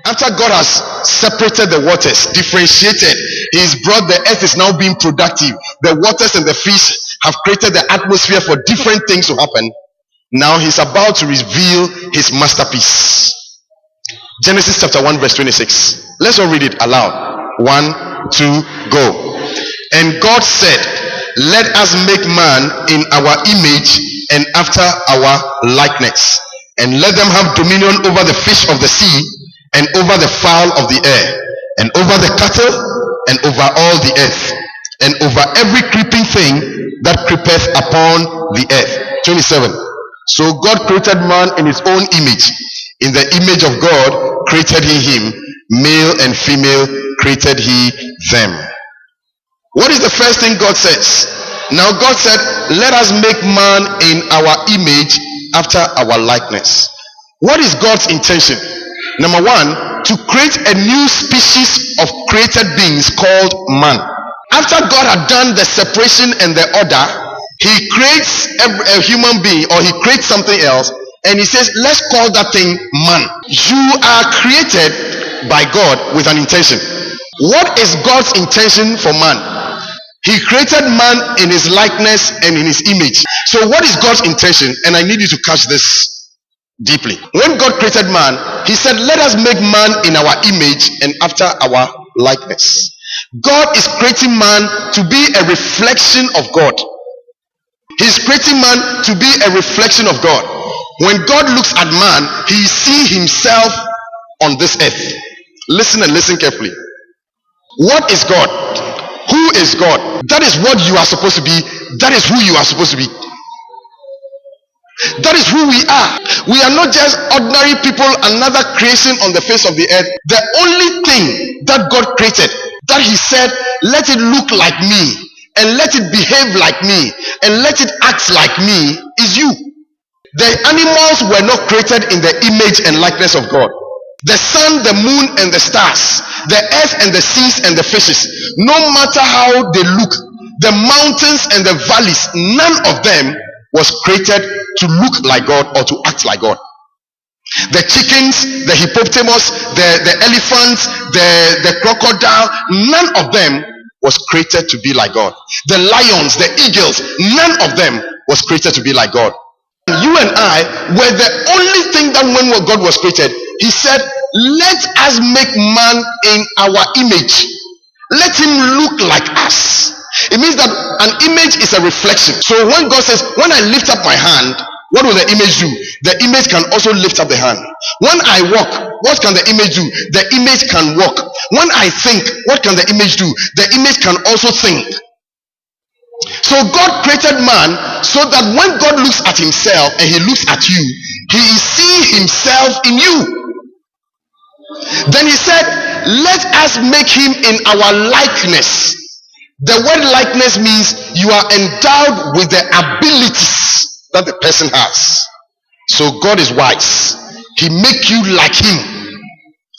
After God has separated the waters, differentiated, He's brought the earth is now being productive. The waters and the fish have created the atmosphere for different things to happen. Now He's about to reveal His masterpiece. Genesis chapter 1 verse 26. Let's all read it aloud. 1, 2, go. And God said, let us make man in our image and after our likeness, and let them have dominion over the fish of the sea, and over the fowl of the air, and over the cattle, and over all the earth, and over every creeping thing that creepeth upon the earth. 27. So God created man in His own image. In the image of God created He him, male and female created He them. What is the first thing God says? Now God said, let us make man in our image after our likeness. What is God's intention? Number one, to create a new species of created beings called man. After God had done the separation and the order, He creates a human being, or He creates something else, and He says, let's call that thing man. You are created by God with an intention. What is God's intention for man? He created man in His likeness and in His image. So what is God's intention? And I need you to catch this deeply. When God created man, He said, let us make man in our image and after our likeness. God is creating man to be a reflection of God. He's creating man to be a reflection of God. When God looks at man, He sees Himself on this earth. Listen and listen carefully. What is God? Who is God? That is what you are supposed to be. That is who you are supposed to be. That is who we are. We are not just ordinary people, another creation on the face of the earth. The only thing that God created, that He said, let it look like me, and let it behave like me, and let it act like me, is you. The animals were not created in the image and likeness of God. The sun, the moon, and the stars, the earth and the seas and the fishes, no matter how they look, the mountains and the valleys, none of them was created to look like God or to act like God. The chickens, the hippopotamus, the elephants, the crocodile, none of them was created to be like God. The lions, the eagles, none of them was created to be like God. You and I were the only thing that when God was created, He said, let us make man in our image. Let him look like us. It means that an image is a reflection. So when God says, when I lift up my hand, what will the image do? The image can also lift up the hand. When I walk, what can the image do? The image can walk. When I think, what can the image do? The image can also think. So God created man so that when God looks at Himself and He looks at you, He sees Himself in you. Then He said, let us make him in our likeness. The word likeness means you are endowed with the abilities that the person has. So God is wise. He make you like Him,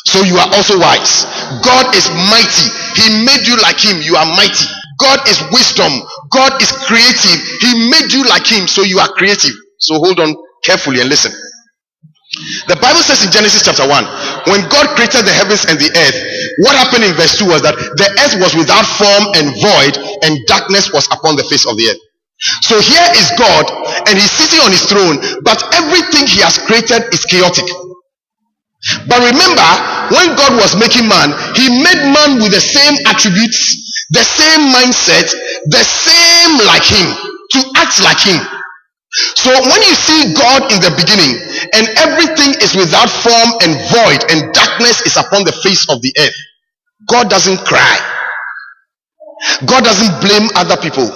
so you are also wise. God is mighty. He made you like Him. You are mighty. God is wisdom. God is creative. He made you like Him, so you are creative. So hold on carefully and listen. The Bible says in Genesis chapter 1, when God created the heavens and the earth, what happened in verse 2 was that the earth was without form and void, and darkness was upon the face of the earth. So here is God, and He's sitting on His throne, but everything He has created is chaotic. But remember, when God was making man, He made man with the same attributes, the same mindset, the same like Him, to act like Him. So when you see God in the beginning and everything is without form and void and darkness is upon the face of the earth, God doesn't cry. God doesn't blame other people.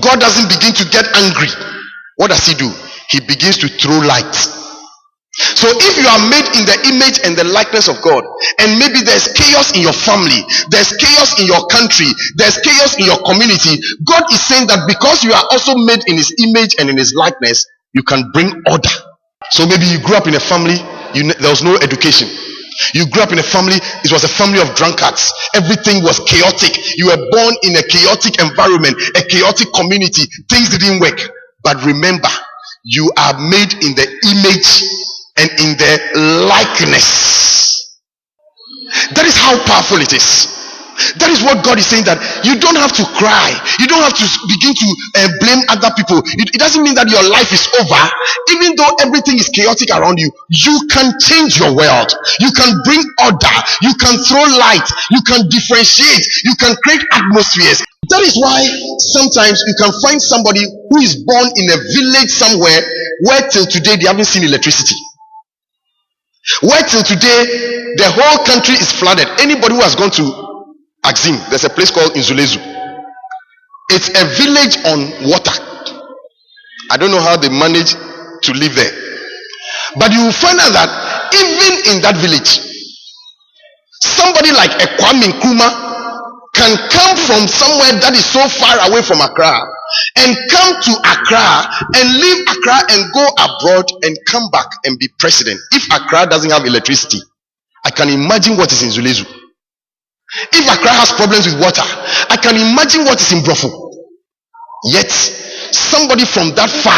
God doesn't begin to get angry. What does He do? He begins to throw light. So if you are made in the image and the likeness of God, and maybe there's chaos in your family, there's chaos in your country, there's chaos in your community, God is saying that because you are also made in His image and in His likeness, you can bring order. So maybe you grew up in a family, there was no education. You grew up in a family, it was a family of drunkards. Everything was chaotic. You were born in a chaotic environment, a chaotic community. Things didn't work. But remember, you are made in the image and in the likeness how powerful it is. That is what God is saying, that you don't have to cry. You don't have to begin to blame other people. It doesn't mean that your life is over. Even though everything is chaotic around you, you can change your world. You can bring order. You can throw light. You can differentiate. You can create atmospheres. That is why sometimes you can find somebody who is born in a village somewhere where till today they haven't seen electricity. Where till today the whole country is flooded. Anybody who has gone to Axim, there's a place called Inzulezu. It's a village on water. I don't know how they manage to live there, but you will find out that even in that village, somebody like a Kwame Nkrumah can come from somewhere that is so far away from Accra and come to Accra and leave Accra and go abroad and come back and be president. If Accra doesn't have electricity, I can imagine what is in Zulezu. If Accra has problems with water, I can imagine what is in Brofo. Yet somebody from that far,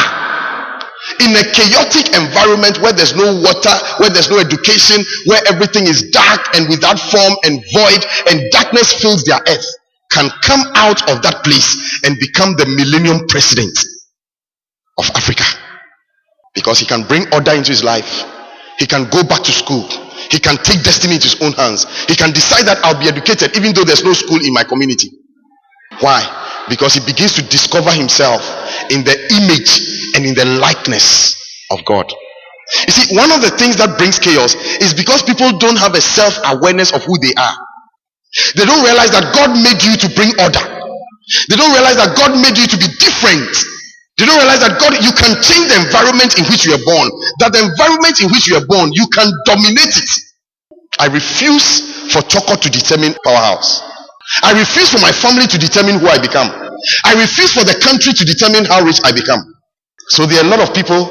in a chaotic environment where there's no water, where there's no education, where everything is dark and without form and void and darkness fills their earth, can come out of that place and become the millennium president of Africa. Because he can bring order into his life. He can go back to school. He can take destiny into his own hands. He can decide that I'll be educated even though there's no school in my community. Why? Because he begins to discover himself in the image and in the likeness of God. You see, one of the things that brings chaos is because people don't have a self-awareness of who they are. They don't realize that God made you to bring order. They don't realize that God made you to be different. They don't realize that God, you can change the environment in which you are born. That the environment in which you are born, you can dominate it. I refuse for Choko to determine Powerhouse. I refuse for my family to determine who I become. I refuse for the country to determine how rich I become. So there are a lot of people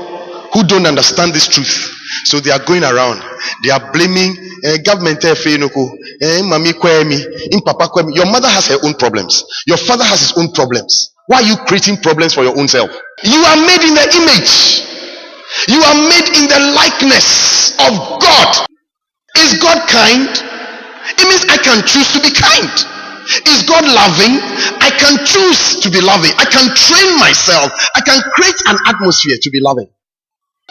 who don't understand this truth. So they are going around. They are blaming government. Mami kwemi, papa kwemi. Your mother has her own problems. Your father has his own problems. Why are you creating problems for your own self? You are made in the image. You are made in the likeness of God. Is God kind? It means I can choose to be kind. Is God loving? I can choose to be loving. I can train myself. I can create an atmosphere to be loving.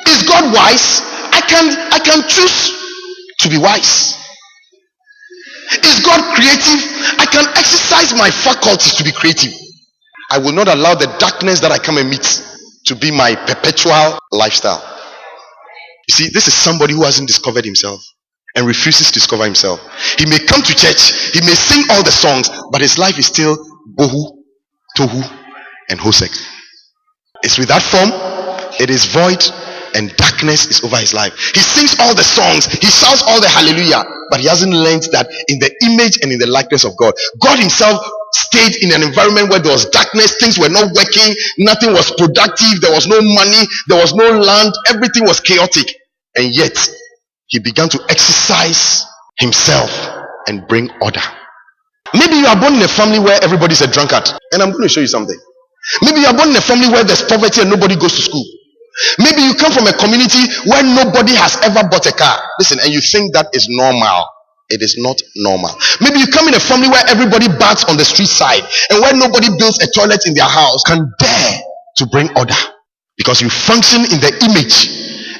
Is God wise? I can choose to be wise. Is God creative? I can exercise my faculties to be creative. I will not allow the darkness that I come and meet to be my perpetual lifestyle. You see, this is somebody who hasn't discovered himself and refuses to discover himself. He may come to church, he may sing all the songs, but his life is still bohu, tohu, and hosek. It's without form, it is void, and darkness is over his life. He sings all the songs, he shouts all the hallelujah, but he hasn't learned that in the image and in the likeness of God. God himself stayed in an environment where there was darkness, things were not working, nothing was productive, there was no money, there was no land, everything was chaotic. And yet, he began to exercise himself and bring order. Maybe you are born in a family where everybody's a drunkard, and I'm going to show you something. Maybe you are born in a family where there's poverty and nobody goes to school. Maybe you come from a community where nobody has ever bought a car. Listen, and you think that is normal. It is not normal. Maybe you come in a family where everybody baths on the street side and where nobody builds a toilet in their house. Can dare to bring order because you function in the image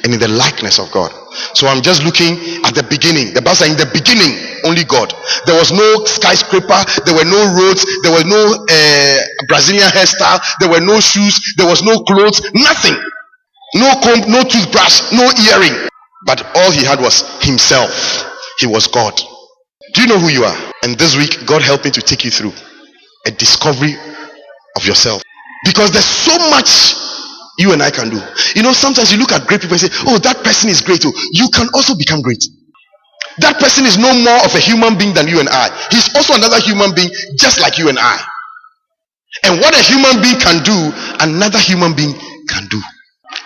and in the likeness of God. So I'm just looking at the beginning. The Bible says in the beginning only God. There was no skyscraper, there were no roads, there was no Brazilian hairstyle, there were no shoes, there was no clothes, nothing. No comb, no toothbrush, no earring. But all he had was himself. He was God. Do you know who you are? And this week, God helped me to take you through a discovery of yourself. Because there's so much you and I can do. You know, sometimes you look at great people and say, oh, that person is great. Oh, you can also become great. That person is no more of a human being than you and I. He's also another human being just like you and I. And what a human being can do, another human being can do.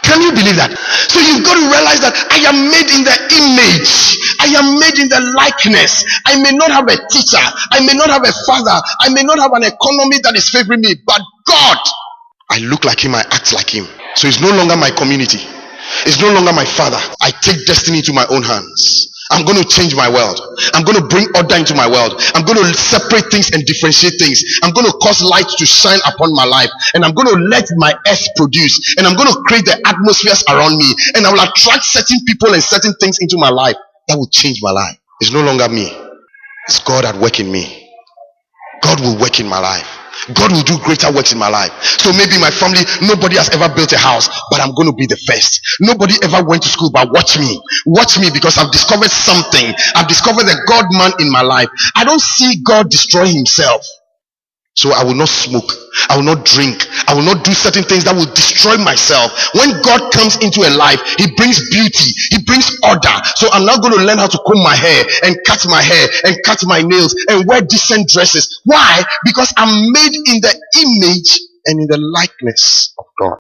Can you believe that? So you've got to realize that I am made in the image. I am made in the likeness. I may not have a teacher. I may not have a father. I may not have an economy that is favoring me. But God, I look like him. I act like him. So it's no longer my community. It's no longer my father. I take destiny into my own hands. I'm going to change my world. I'm going to bring order into my world. I'm going to separate things and differentiate things. I'm going to cause light to shine upon my life. And I'm going to let my earth produce. And I'm going to create the atmospheres around me. And I will attract certain people and certain things into my life that will change my life. It's no longer me. It's God at work in me. God will work in my life. God will do greater works in my life. So maybe my family, nobody has ever built a house, but I'm going to be the first. Nobody ever went to school, but watch me, because I've discovered something. I've discovered the God man in my life. I don't see God destroy himself. So I will not smoke, I will not drink, I will not do certain things that will destroy myself. When God comes into a life, he brings beauty, he brings order. So I'm now going to learn how to comb my hair and cut my hair and cut my nails and wear decent dresses. Why? Because I'm made in the image and in the likeness of God.